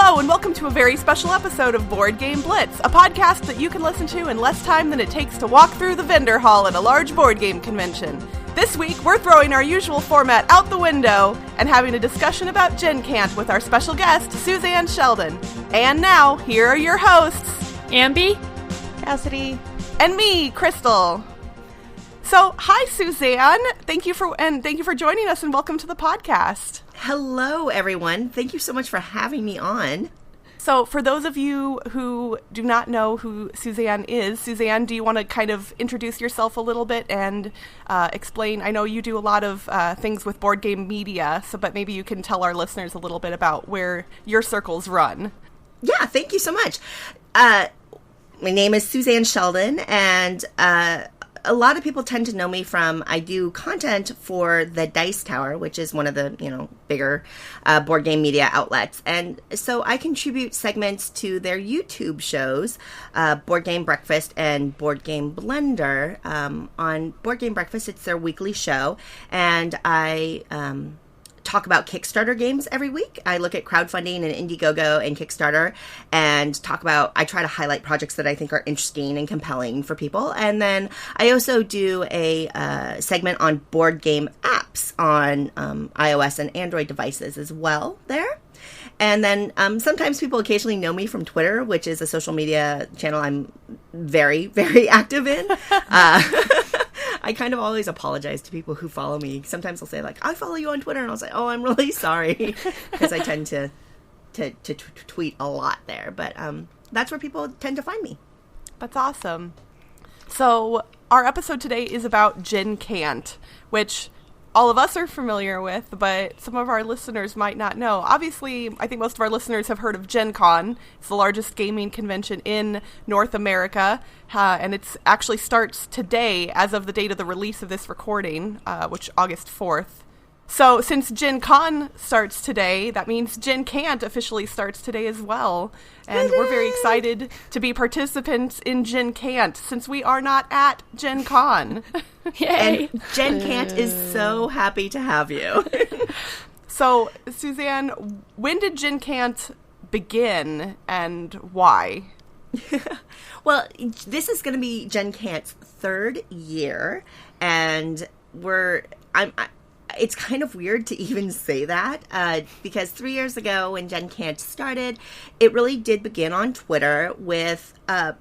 Hello and welcome to a very special episode of Board Game Blitz, a podcast that you can listen to in less time than it takes to walk through the vendor hall at a large board game convention. This week, we're throwing our usual format out the window and having a discussion about GenCant with our special guest, Suzanne Sheldon. And now, here are your hosts, Ambie, Cassadi, and me, Crystal. So, hi Suzanne. Thank you for joining us and welcome to the podcast. Hello, everyone. Thank you so much for having me on. So, for those of you who do not know who Suzanne is, Suzanne, do you want to kind of introduce yourself a little bit and explain? I know you do a lot of things with board game media, but maybe you can tell our listeners a little bit about where your circles run. Yeah, thank you so much. My name is Suzanne Sheldon, and a lot of people tend to know me from, I do content for the Dice Tower, which is one of the, bigger board game media outlets. And so I contribute segments to their YouTube shows, Board Game Breakfast and Board Game Blender. On Board Game Breakfast, it's their weekly show, and I talk about Kickstarter games every week. I look at crowdfunding and Indiegogo and Kickstarter and I try to highlight projects that I think are interesting and compelling for people. And then I also do a segment on board game apps on iOS and Android devices as well there. And then sometimes people occasionally know me from Twitter, which is a social media channel I'm very, very active in. I kind of always apologize to people who follow me. Sometimes they'll say, I follow you on Twitter. And I'll say, oh, I'm really sorry. Because I tend to tweet a lot there. But that's where people tend to find me. That's awesome. So our episode today is about GenCant, which all of us are familiar with, but some of our listeners might not know. Obviously, I think most of our listeners have heard of GenCon. It's the largest gaming convention in North America, and it actually starts today as of the date of the release of this recording, which August 4th. So since GenCon starts today, that means GenCant officially starts today as well. And we're very excited to be participants in GenCant since we are not at GenCon. Yay! And GenCant is so happy to have you. So, Suzanne, when did GenCant begin and why? Well, this is going to be GenCant's third year, and it's kind of weird to even say that because 3 years ago when GenCant started, it really did begin on Twitter with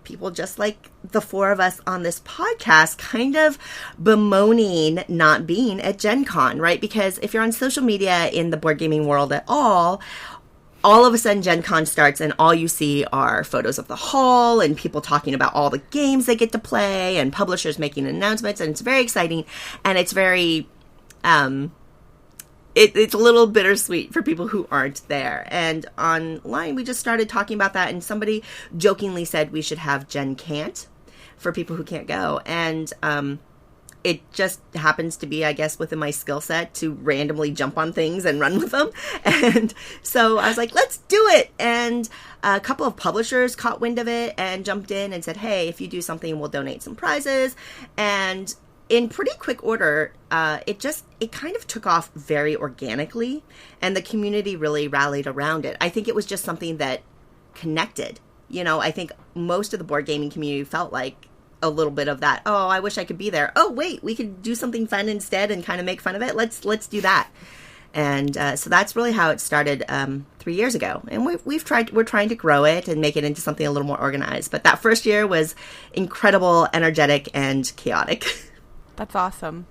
people just like the four of us on this podcast kind of bemoaning not being at Gen Con, right? Because if you're on social media in the board gaming world at all of a sudden Gen Con starts and all you see are photos of the hall and people talking about all the games they get to play and publishers making announcements, and it's very exciting and it's very... it's a little bittersweet for people who aren't there. And online, we just started talking about that, and somebody jokingly said we should have GenCant for people who can't go. And it just happens to be, I guess, within my skill set to randomly jump on things and run with them. And so I was like, let's do it. And a couple of publishers caught wind of it and jumped in and said, hey, if you do something, we'll donate some prizes. And in pretty quick order, it kind of took off very organically, and the community really rallied around it. I think it was just something that connected. I think most of the board gaming community felt like a little bit of that. Oh, I wish I could be there. Oh, wait, we could do something fun instead and kind of make fun of it. Let's do that. And so that's really how it started 3 years ago. And we're trying to grow it and make it into something a little more organized. But that first year was incredible, energetic, and chaotic. That's awesome.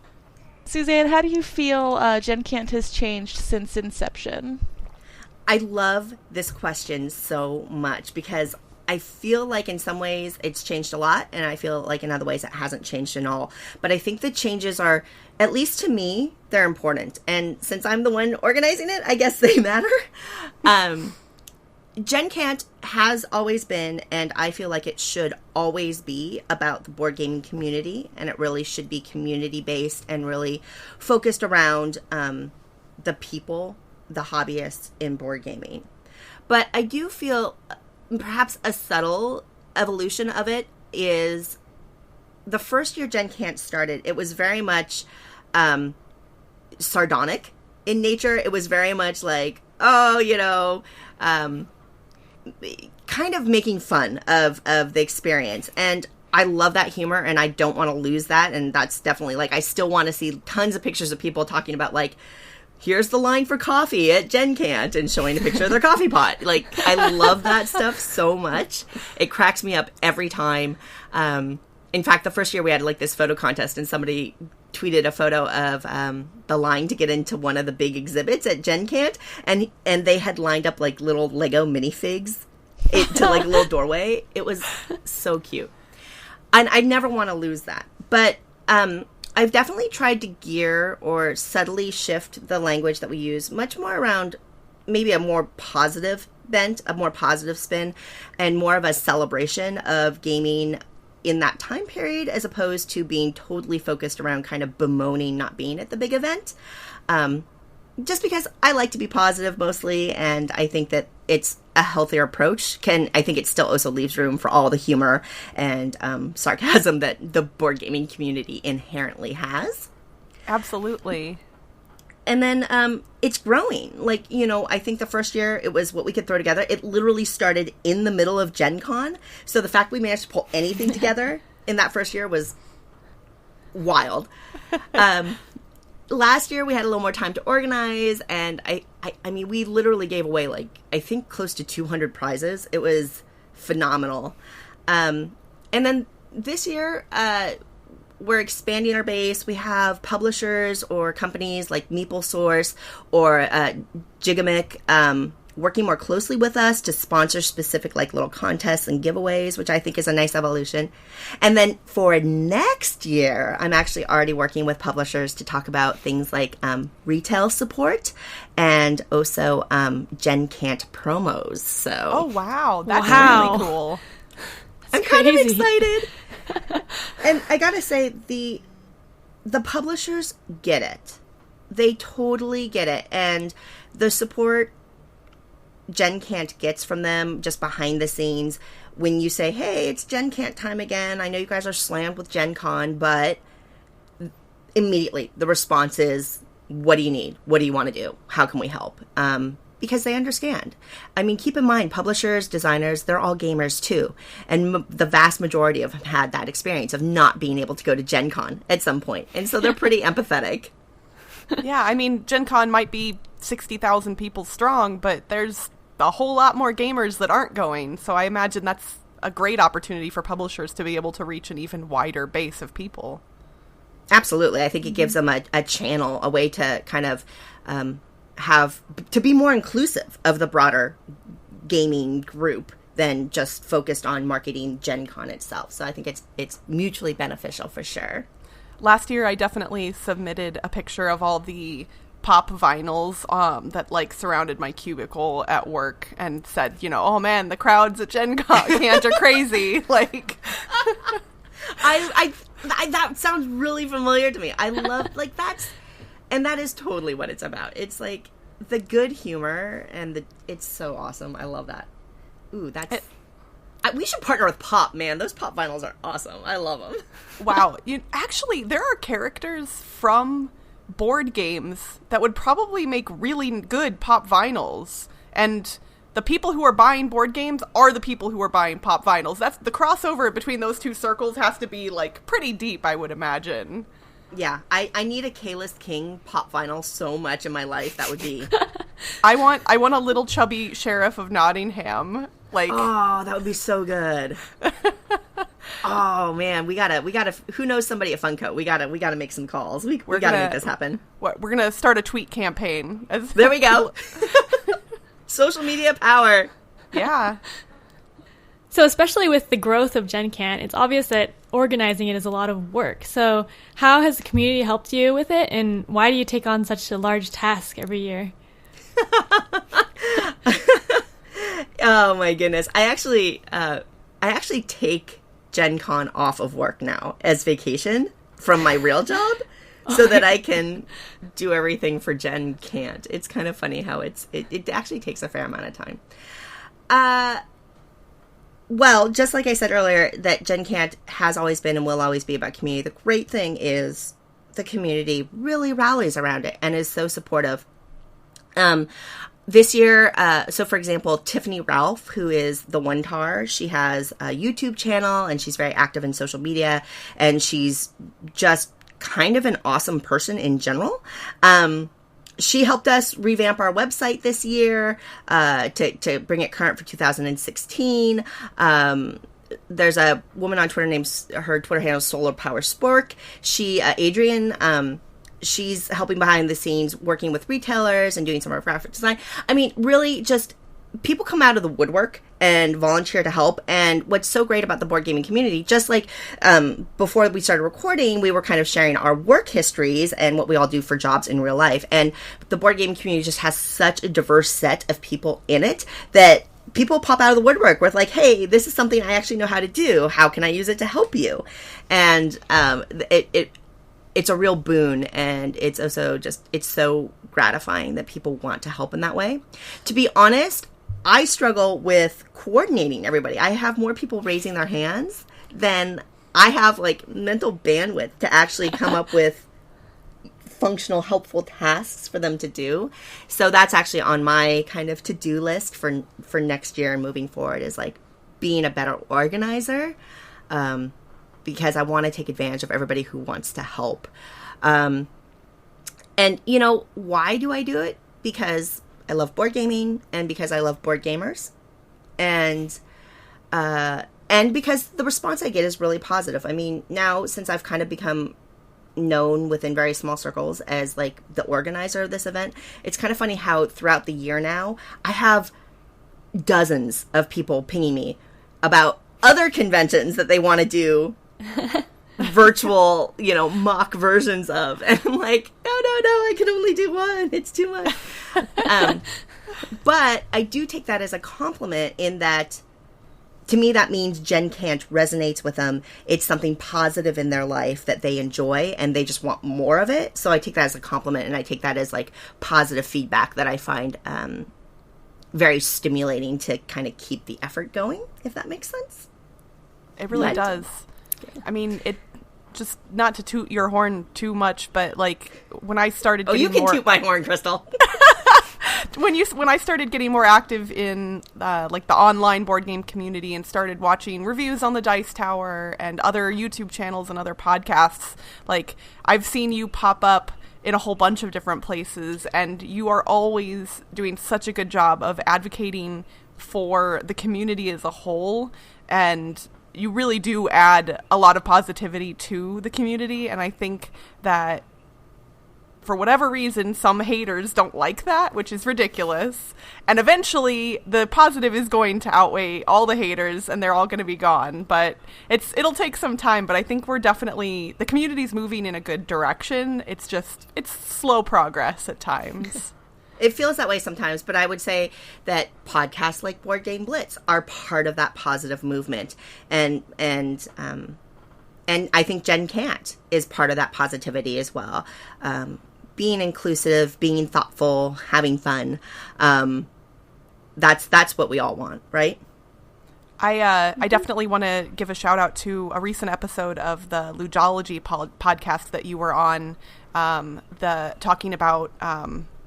Suzanne, how do you feel GenCant has changed since inception? I love this question so much because I feel like in some ways it's changed a lot, and I feel like in other ways it hasn't changed at all. But I think the changes are, at least to me, they're important. And since I'm the one organizing it, I guess they matter. GenCant has always been, and I feel like it should always be, about the board gaming community, and it really should be community-based and really focused around the people, the hobbyists in board gaming. But I do feel perhaps a subtle evolution of it is the first year GenCant started, it was very much sardonic in nature. It was very much like, oh, kind of making fun of the experience. And I love that humor, and I don't want to lose that. And that's definitely, like, I still want to see tons of pictures of people talking about, like, here's the line for coffee at GenCant, and showing a picture of their coffee pot. Like, I love that stuff so much. It cracks me up every time. In fact, the first year we had, like, this photo contest, and somebody tweeted a photo of the line to get into one of the big exhibits at GenCant, and they had lined up, like, little Lego minifigs to, like, a little doorway. It was so cute. And I never want to lose that. But I've definitely tried to gear or subtly shift the language that we use much more around maybe a more positive bent, a more positive spin, and more of a celebration of gaming in that time period, as opposed to being totally focused around kind of bemoaning not being at the big event. Just because I like to be positive mostly, and I think that it's a healthier approach. I think it still also leaves room for all the humor and sarcasm that the board gaming community inherently has. Absolutely. And then it's growing. Like, I think the first year it was what we could throw together. It literally started in the middle of Gen Con. So the fact we managed to pull anything together in that first year was wild. Last year we had a little more time to organize, and I mean, we literally gave away, like, I think close to 200 prizes. It was phenomenal. And then this year, we're expanding our base. We have publishers or companies like MeepleSource or Gigamic working more closely with us to sponsor specific, like, little contests and giveaways, which I think is a nice evolution. And then for next year, I'm actually already working with publishers to talk about things like retail support and also GenCant promos. So, oh wow, that's Wow. really cool. I'm kind of excited. And I gotta say, the publishers get it. They totally get it. And the support GenCant gets from them just behind the scenes, when you say, hey, it's GenCant time again. I know you guys are slammed with Gen Con, but immediately the response is, what do you need? What do you want to do? How can we help? Because they understand. I mean, keep in mind, publishers, designers, they're all gamers too. And the vast majority of them had that experience of not being able to go to Gen Con at some point. And so they're pretty empathetic. Yeah, I mean, Gen Con might be 60,000 people strong, but there's a whole lot more gamers that aren't going. So I imagine that's a great opportunity for publishers to be able to reach an even wider base of people. Absolutely. I think it gives them a channel, a way to kind of to be more inclusive of the broader gaming group than just focused on marketing Gen Con itself. So I think it's mutually beneficial for sure. Last year, I definitely submitted a picture of all the pop vinyls that, like, surrounded my cubicle at work and said, oh man, the crowds at Gen Con are crazy. Like, I that sounds really familiar to me. I love, like, that is totally what it's about. It's like the good humor, and it's so awesome. I love that. Ooh, we should partner with Pop, man. Those Pop vinyls are awesome. I love them. Wow. Actually, there are characters from board games that would probably make really good Pop vinyls. And the people who are buying board games are the people who are buying Pop vinyls. That's the crossover between those two circles has to be, like, pretty deep, I would imagine. Yeah, I need a K-List King Pop vinyl so much in my life. That would be... I want a little chubby sheriff of Nottingham. Like, oh, that would be so good. Oh man, we gotta. Who knows somebody at Funko? We gotta make some calls. We gotta make this happen. We're gonna start a tweet campaign. There we go. Social media power. Yeah. So especially with the growth of GenCant, it's obvious that organizing it is a lot of work. So how has the community helped you with it, and why do you take on such a large task every year? Oh my goodness. I actually take Gen Con off of work now as vacation from my real job so that I can do everything for GenCant. It's kind of funny how it actually takes a fair amount of time. Well, just like I said earlier, that GenCant has always been and will always be about community. The great thing is the community really rallies around it and is so supportive. this year, so for example, Tiffany Ralph, who is the One Tar, she has a YouTube channel and she's very active in social media, and she's just kind of an awesome person in general. She helped us revamp our website this year to bring it current for 2016. There's a woman on Twitter named, her Twitter handle is Solar Power Spork. She, Adrian, she's helping behind the scenes, working with retailers and doing some of our graphic design. I mean, really just people come out of the woodwork and volunteer to help. And what's so great about the board gaming community, just like before we started recording, we were kind of sharing our work histories and what we all do for jobs in real life. And the board gaming community just has such a diverse set of people in it that people pop out of the woodwork with like, hey, this is something I actually know how to do. How can I use it to help you? And it's a real boon, and it's also just, it's so gratifying that people want to help in that way. To be honest, I struggle with coordinating everybody. I have more people raising their hands than I have like mental bandwidth to actually come up with functional, helpful tasks for them to do. So that's actually on my kind of to-do list for next year and moving forward, is like being a better organizer, because I want to take advantage of everybody who wants to help. And you know, why do I do it? Because I love board gaming, and because I love board gamers, and because the response I get is really positive. I mean, now since I've kind of become known within very small circles as like the organizer of this event, it's kind of funny how throughout the year now I have dozens of people pinging me about other conventions that they want to do virtual, you know, mock versions of, and I'm like, no, I can only do one, it's too much. But I do take that as a compliment, in that to me, that means GenCant resonates with them. It's something positive in their life that they enjoy, and they just want more of it. So I take that as a compliment, and I take that as like positive feedback that I find very stimulating to kind of keep the effort going, if that makes sense. It really does. I mean, it just, not to toot your horn too much, but like when I started getting you can toot my horn, Crystal. When I started getting more active in like the online board game community and started watching reviews on the Dice Tower and other YouTube channels and other podcasts, like I've seen you pop up in a whole bunch of different places, and you are always doing such a good job of advocating for the community as a whole, and you really do add a lot of positivity to the community. And I think that for whatever reason, some haters don't like that, which is ridiculous. And eventually the positive is going to outweigh all the haters, and they're all going to be gone. But it'll take some time, but I think we're definitely, the community's moving in a good direction. It's slow progress at times. It feels that way sometimes, but I would say that podcasts like Board Game Blitz are part of that positive movement. And I think GenCant is part of that positivity as well. Being inclusive, being thoughtful, having fun. That's what we all want, right? I definitely want to give a shout out to a recent episode of the Ludology podcast that you were on, talking about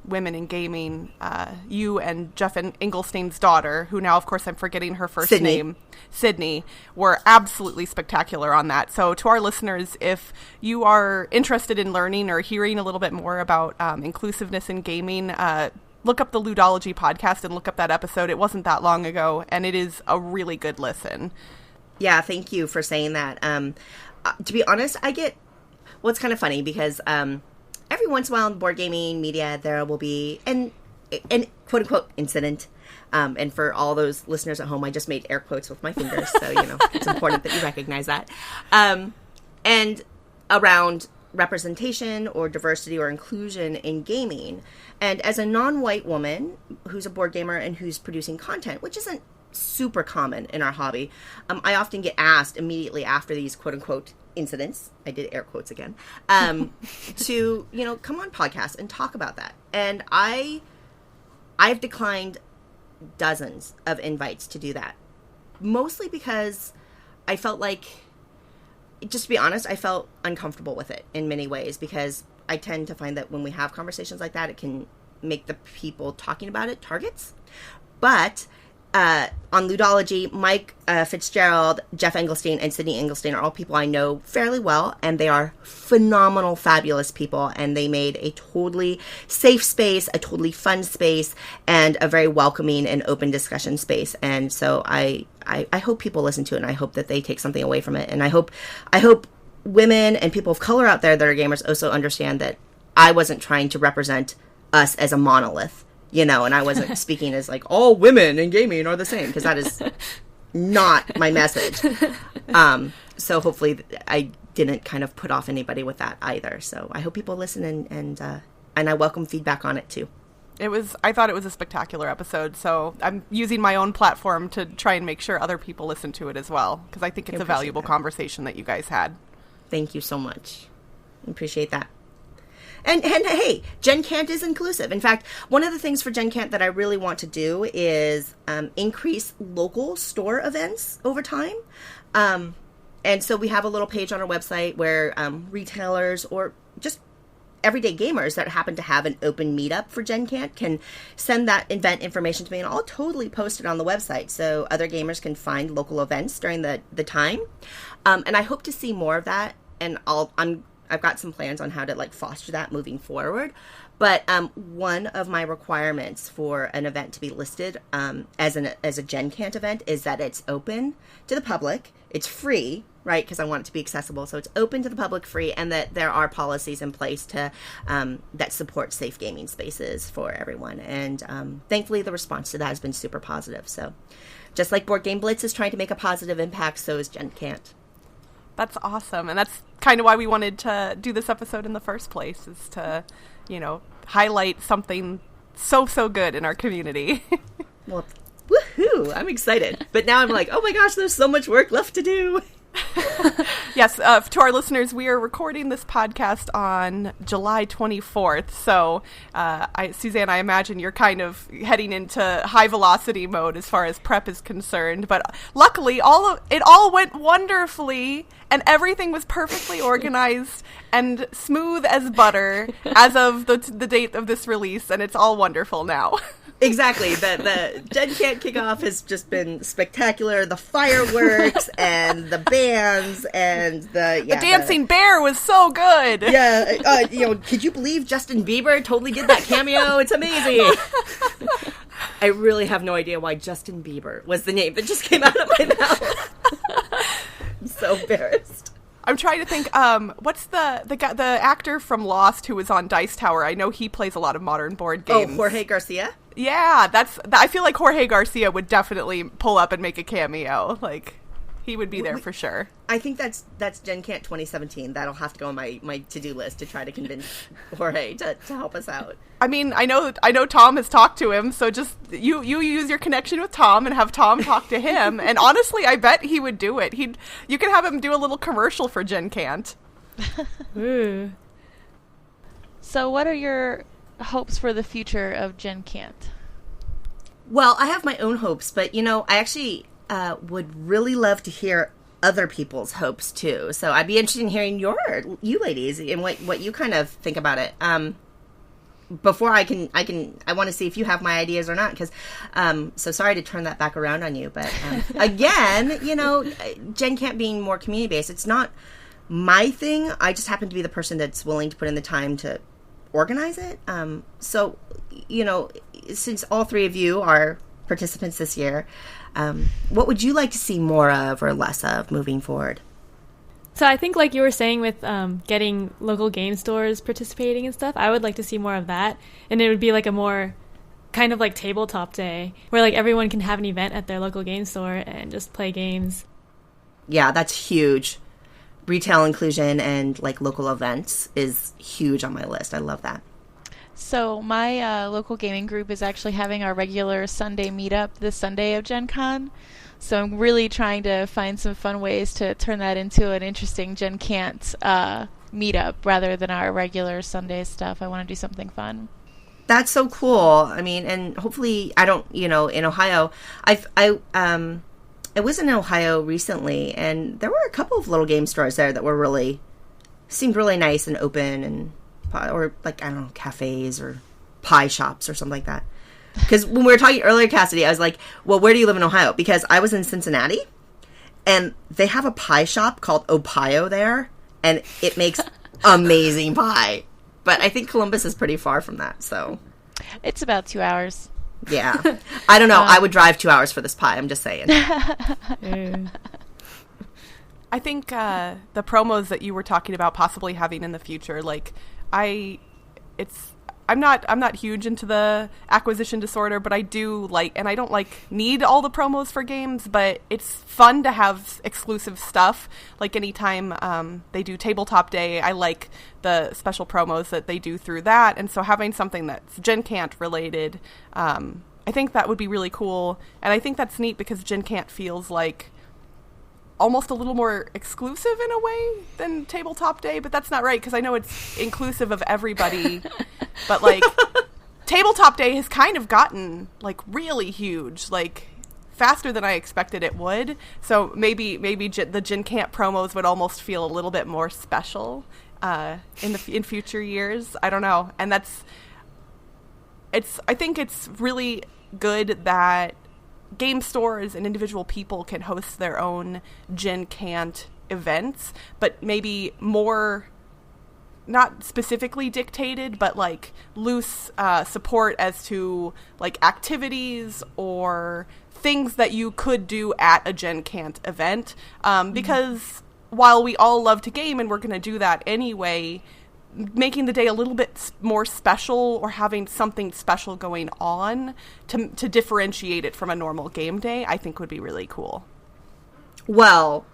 women in gaming. You and Jeff Engelstein's daughter, who now, of course, I'm forgetting her first name, Sydney, were absolutely spectacular on that. So to our listeners, if you are interested in learning or hearing a little bit more about inclusiveness in gaming, look up the Ludology podcast and look up that episode. It wasn't that long ago, and it is a really good listen. Yeah, thank you for saying that. To be honest, it's kind of funny because every once in a while in board gaming media, there will be an quote-unquote incident. And for all those listeners at home, I just made air quotes with my fingers, so, you know, it's important that you recognize that. And around representation or diversity or inclusion in gaming. And as a non-white woman who's a board gamer and who's producing content, which isn't super common in our hobby, I often get asked immediately after these quote-unquote incidents, I did air quotes again, to, you know, come on podcasts and talk about that. And I've declined dozens of invites to do that, mostly because I felt like, just to be honest, I felt uncomfortable with it in many ways, because I tend to find that when we have conversations like that, it can make the people talking about it targets. But on Ludology, Mike Fitzgerald, Jeff Engelstein, and Sydney Engelstein are all people I know fairly well, and they are phenomenal, fabulous people, and they made a totally safe space, a totally fun space, and a very welcoming and open discussion space. And so I hope people listen to it, and I hope that they take something away from it. And I hope women and people of color out there that are gamers also understand that I wasn't trying to represent us as a monolith. You know, and I wasn't speaking as like all women in gaming are the same, because that is not my message. So hopefully I didn't kind of put off anybody with that either. So I hope people listen and I welcome feedback on it too. I thought it was a spectacular episode, so I'm using my own platform to try and make sure other people listen to it as well, because I think it's a valuable conversation that you guys had. Thank you so much. I appreciate that. And hey, GenCant is inclusive. In fact, one of the things for GenCant that I really want to do is increase local store events over time. And so we have a little page on our website where retailers or just everyday gamers that happen to have an open meetup for GenCant can send that event information to me, and I'll totally post it on the website so other gamers can find local events during the time. And I hope to see more of that, and I've got some plans on how to like foster that moving forward. But one of my requirements for an event to be listed as a GenCant event is that it's open to the public. It's free, right? Because I want it to be accessible. So it's open to the public, free, and that there are policies in place to that support safe gaming spaces for everyone. And thankfully, the response to that has been super positive. So just like Board Game Blitz is trying to make a positive impact, so is GenCant. That's awesome. And that's kind of why we wanted to do this episode in the first place, is to, highlight something so good in our community. Well, woohoo! I'm excited. But now I'm like, oh my gosh, there's so much work left to do. Yes, to our listeners, we are recording this podcast on July 24th. So, Suzanne, I imagine you're kind of heading into high velocity mode as far as prep is concerned. But luckily, it all went wonderfully, and everything was perfectly organized and smooth as butter as of the date of this release, and it's all wonderful now. Exactly. The GenCant kickoff has just been spectacular. The fireworks and the bands and the dancing bear was so good. Yeah. Could you believe Justin Bieber totally did that cameo? It's amazing. I really have no idea why Justin Bieber was the name that just came out of my mouth. I'm so embarrassed. I'm trying to think. What's the actor from Lost who was on Dice Tower? I know he plays a lot of modern board games. Oh, Jorge Garcia? Yeah, I feel like Jorge Garcia would definitely pull up and make a cameo. Like, he would be there for sure. I think that's GenCant 2017. That'll have to go on my to-do list to try to convince Jorge to help us out. I mean, I know Tom has talked to him, so just you use your connection with Tom and have Tom talk to him. And honestly, I bet he would do it. You could have him do a little commercial for GenCant. Ooh. So what are your hopes for the future of GenCant? Well, I have my own hopes, but I actually would really love to hear other people's hopes too. So I'd be interested in hearing you ladies and what you kind of think about it. Before I want to see if you have my ideas or not, because so sorry to turn that back around on you, but again, GenCant being more community based, it's not my thing. I just happen to be the person that's willing to put in the time to organize it. So since all three of you are participants this year, what would you like to see more of or less of moving forward? So I think, like you were saying, with getting local game stores participating and stuff, I would like to see more of that. And it would be like a more kind of like tabletop day where like everyone can have an event at their local game store and just play games. Yeah, that's huge. Retail inclusion and like local events is huge on my list. I love that. So my local gaming group is actually having our regular Sunday meetup this Sunday of Gen Con. So I'm really trying to find some fun ways to turn that into an interesting GenCant meetup rather than our regular Sunday stuff. I want to do something fun. That's so cool. I mean, and hopefully I don't, in Ohio, I was in Ohio recently, and there were a couple of little game stores there that seemed really nice and open, and or like, I don't know, cafes or pie shops or something like that. Because when we were talking earlier, Cassadi, I was like, well, where do you live in Ohio? Because I was in Cincinnati, and they have a pie shop called Opio there, and it makes amazing pie. But I think Columbus is pretty far from that, so. It's about 2 hours. Yeah. I don't know. I would drive 2 hours for this pie. I'm just saying. I think the promos that you were talking about possibly having in the future, like, I'm not huge into the acquisition disorder, but I do like, and I don't need all the promos for games, but it's fun to have exclusive stuff. Like anytime they do Tabletop Day, I like the special promos that they do through that, and so having something that's GenCant related, I think that would be really cool, and I think that's neat because GenCant feels like almost a little more exclusive in a way than Tabletop Day, but that's not right because I know it's inclusive of everybody. But like Tabletop Day has kind of gotten like really huge, like faster than I expected it would. So maybe the GenCant promos would almost feel a little bit more special in future years. I don't know, and I think it's really good that game stores and individual people can host their own GenCant events, but maybe more not specifically dictated, but like loose support as to like activities or things that you could do at a GenCant event. Because while we all love to game and we're going to do that anyway, making the day a little bit more special or having something special going on to differentiate it from a normal game day, I think would be really cool. Well,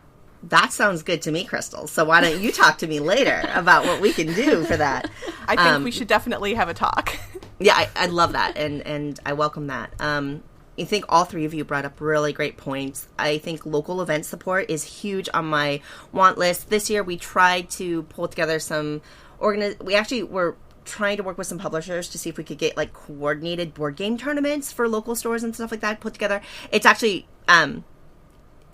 that sounds good to me, Crystal. So why don't you talk to me later about what we can do for that? I think we should definitely have a talk. Yeah, I love that, and I welcome that. I think all three of you brought up really great points. I think local event support is huge on my want list. This year we tried to pull together some we actually were trying to work with some publishers to see if we could get like coordinated board game tournaments for local stores and stuff like that put together. It's actually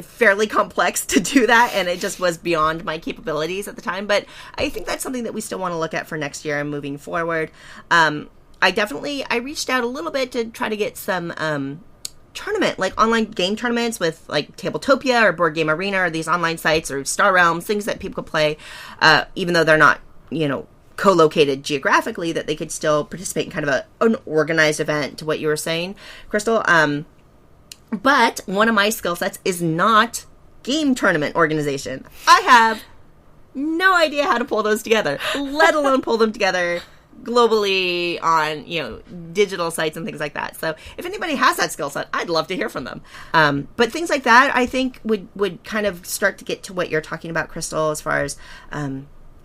fairly complex to do that, and it just was beyond my capabilities at the time. But I think that's something that we still want to look at for next year and moving forward. I reached out a little bit to try to get some tournament, like online game tournaments with like Tabletopia or Board Game Arena or these online sites or Star Realms, things that people could play, even though they're not, co-located geographically, that they could still participate in kind of an organized event, to what you were saying, Crystal. But one of my skill sets is not game tournament organization. I have no idea how to pull those together, let alone pull them together globally on, digital sites and things like that. So if anybody has that skill set, I'd love to hear from them. But things like that, I think would kind of start to get to what you're talking about, Crystal, as far as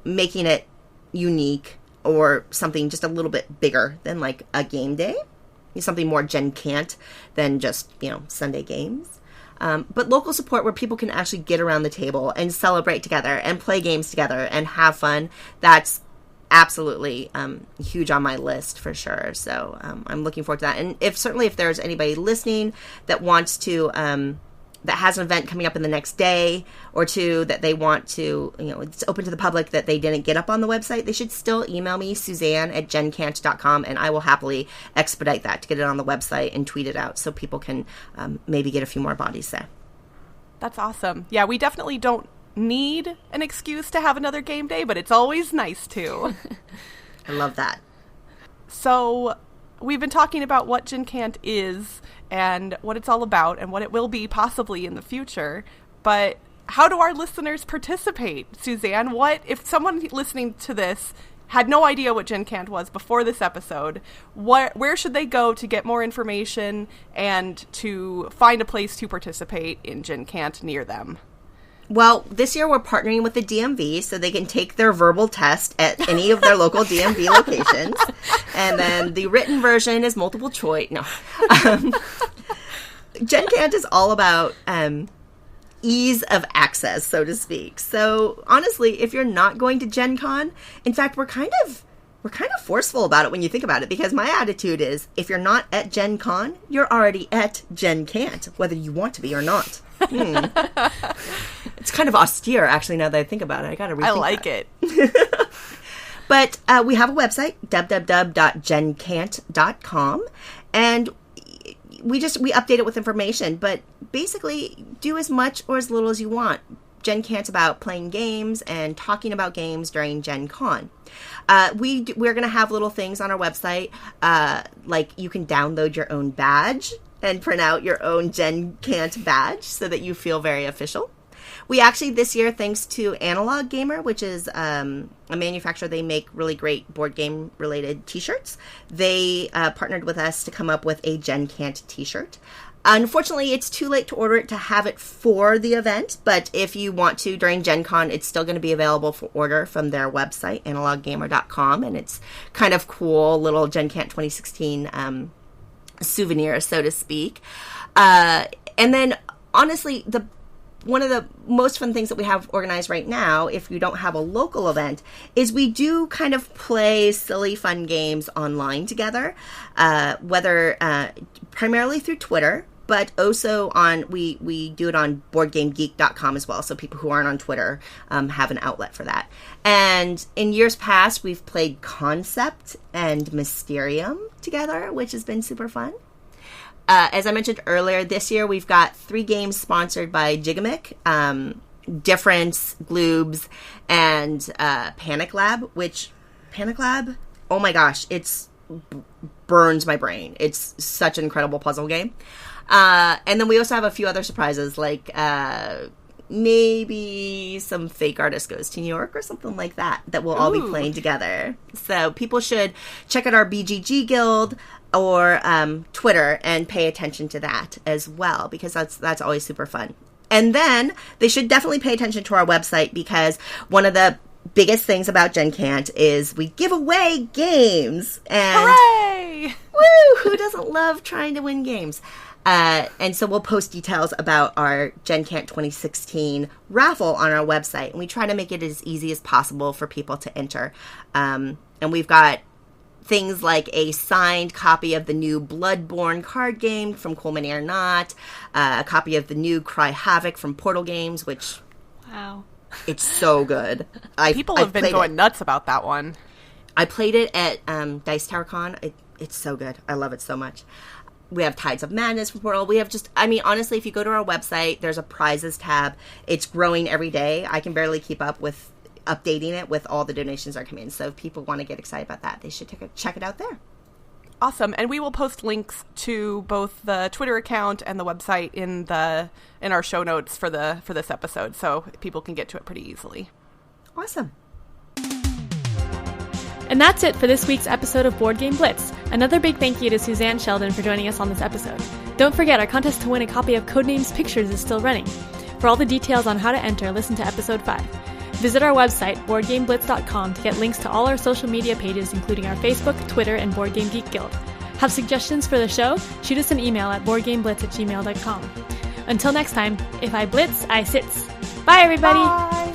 making it unique or something just a little bit bigger than like a game day, something more GenCant than just, Sunday games. But local support where people can actually get around the table and celebrate together and play games together and have fun, that's absolutely huge on my list for sure. So I'm looking forward to that. And if there's anybody listening that wants to that has an event coming up in the next day or two that they want to, it's open to the public that they didn't get up on the website, they should still email me, Suzanne@GenCant.com, and I will happily expedite that to get it on the website and tweet it out so people can maybe get a few more bodies there. That's awesome. Yeah, we definitely don't need an excuse to have another game day, but it's always nice to. I love that. So we've been talking about what GenCant is and what it's all about and what it will be possibly in the future, but how do our listeners participate? Suzanne, if someone listening to this had no idea what GenCant was before this episode, where should they go to get more information and to find a place to participate in GenCant near them? Well, this year we're partnering with the DMV so they can take their verbal test at any of their local DMV locations. And then the written version is multiple choice. No. GenCant is all about ease of access, so to speak. So honestly, if you're not going to Gen Con, in fact, we're kind of forceful about it when you think about it, because my attitude is if you're not at Gen Con, you're already at GenCant, whether you want to be or not. It's kind of austere, actually, now that I think about it. I gotta rethink I like that. it. But we have a website, www.gencant.com, and we update it with information. But basically, do as much or as little as you want. GenCant's about playing games and talking about games during Gen Con. We're going to have little things on our website, like you can download your own badge and print out your own GenCant badge so that you feel very official. We actually, this year, thanks to Analog Gamer, which is a manufacturer, they make really great board game related t-shirts. They partnered with us to come up with a GenCant t-shirt. Unfortunately, it's too late to order it to have it for the event, but if you want to during Gen Con, it's still going to be available for order from their website, analoggamer.com, and it's kind of cool, little GenCant 2016 souvenir, so to speak. And then, honestly, one of the most fun things that we have organized right now, if you don't have a local event, is we do kind of play silly, fun games online together, whether primarily through Twitter, but also we do it on BoardGameGeek.com as well, so people who aren't on Twitter have an outlet for that. And in years past, we've played Concept and Mysterium together, which has been super fun. As I mentioned earlier, this year we've got 3 games sponsored by Gigamic, Difference, Gloobz, and Panic Lab, oh my gosh, it's burns my brain. It's such an incredible puzzle game. And then we also have a few other surprises, like maybe some fake artist goes to New York or something like that we'll all be playing together. So people should check out our BGG Guild or Twitter and pay attention to that as well, because that's always super fun. And then they should definitely pay attention to our website, because one of the biggest things about GenCant is we give away games. And hooray! Woo! Who doesn't love trying to win games? And so we'll post details about our GenCant 2016 raffle on our website. And we try to make it as easy as possible for people to enter. And we've got things like a signed copy of the new Bloodborne card game from Cool Mini or Not, a copy of the new Cry Havoc from Portal Games, which... Wow. It's so good. People have been going nuts about that one. I played it at Dice Tower Con. It's so good. I love it so much. We have Tides of Madness from Portal. We have honestly, if you go to our website, there's a prizes tab. It's growing every day. I can barely keep up with updating it with all the donations that are coming in. So if people want to get excited about that, they should check it out there. Awesome. And we will post links to both the Twitter account and the website in our show notes for this episode, so people can get to it pretty easily. Awesome. And that's it for this week's episode of Board Game Blitz. Another big thank you to Suzanne Sheldon for joining us on this episode. Don't forget, our contest to win a copy of Codenames Pictures is still running. For all the details on how to enter, listen to episode 5. Visit our website, BoardGameBlitz.com, to get links to all our social media pages, including our Facebook, Twitter, and Board Game Geek Guild. Have suggestions for the show? Shoot us an email at boardgameblitz@gmail.com. Until next time, if I blitz, I sits. Bye, everybody! Bye.